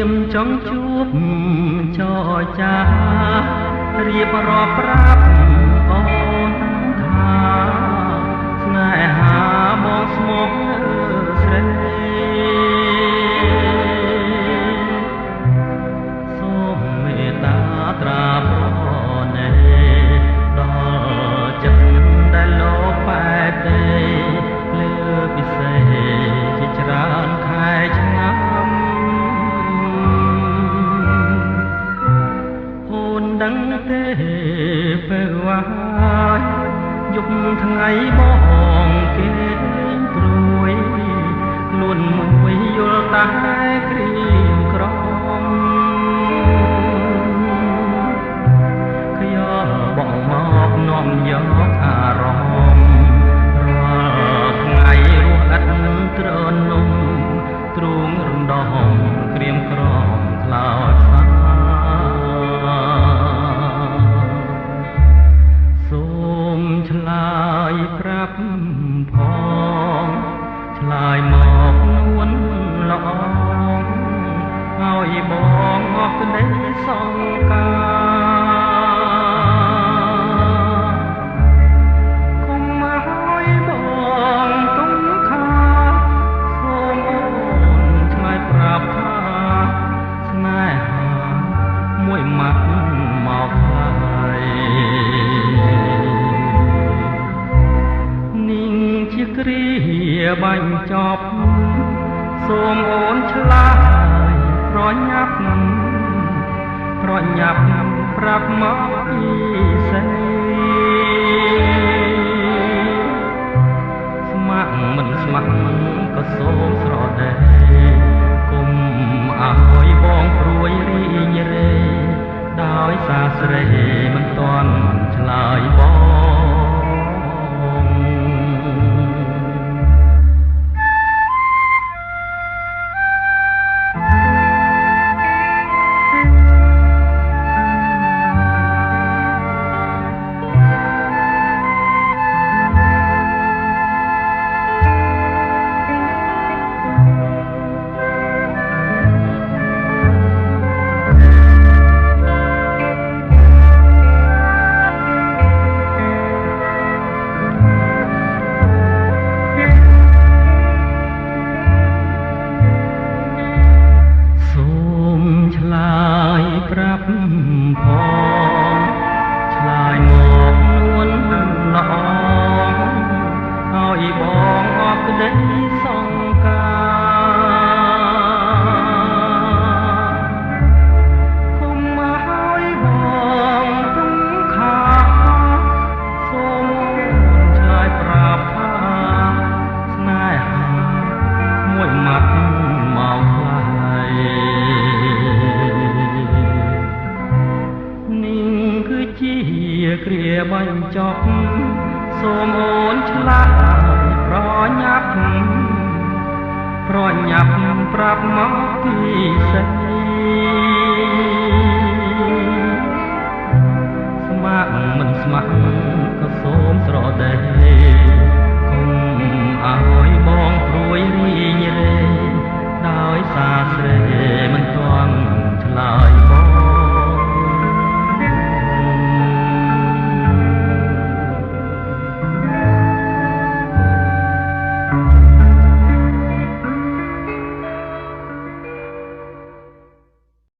មចង់ជួបចរចារៀបរាប់ប្រាប់អូនថាស្នេហាបងស្មោះស្រីសូមមេត្តាត្រាប្រណីដល់ចិត្តដែលលោកបែបទេលើពិសេសជាច្រើនខែឆ្នាំដឹងទេពេលវាយយប់ថ្ងៃបងគេព្រួយខ្លួនមួយយល់តែក្រៀមក្រំខ្យល់បងមកនាំយកអារម្មណ៍រាល់ថ្ងៃរស់ឥតទ្រនំទ្រូងរំដំក្រៀមក្រំខ្លោចសាឆ្លើយប្រាប់ផងឆ្លើយមកនួនល្អហើយបងអស់ក្តីសង្ការគុំមកឲ្យបងទុំខាសូមអូនឆ្លើយប្រាប់ថាស្នេហាមួយម៉ាត់មកហើយជាគ្រាបាញ់ចប់សូមអូនឆ្លើយប្រញាប់ប្រាប់មកពីស្រីស្ម័គ្រមិនស្ម័គ្រក៏សូមស្រដីគុំឲ្យបងព្រួយរីងរេដោយសារស្រីមិនទាន់ឆ្លើយបងប្រាប់ផងឆ្លើយមកនួនល្អហើយបងអស់ក្តីសង្ការគុំមកឲ្យបងទុំខាសូមឆ្លើយប្រាប់ថាស្នេហាមួយម៉ាត់មកហើយជាគ្រាបាញ់ចប់សូមអូនឆ្លើយប្រញាប់ប្រាប់មកពីស្រីស្ម័គ្រមិនស្ម័គ្រក៏សូមស្រដីគុំឲ្យបងព្រួយរីងរេ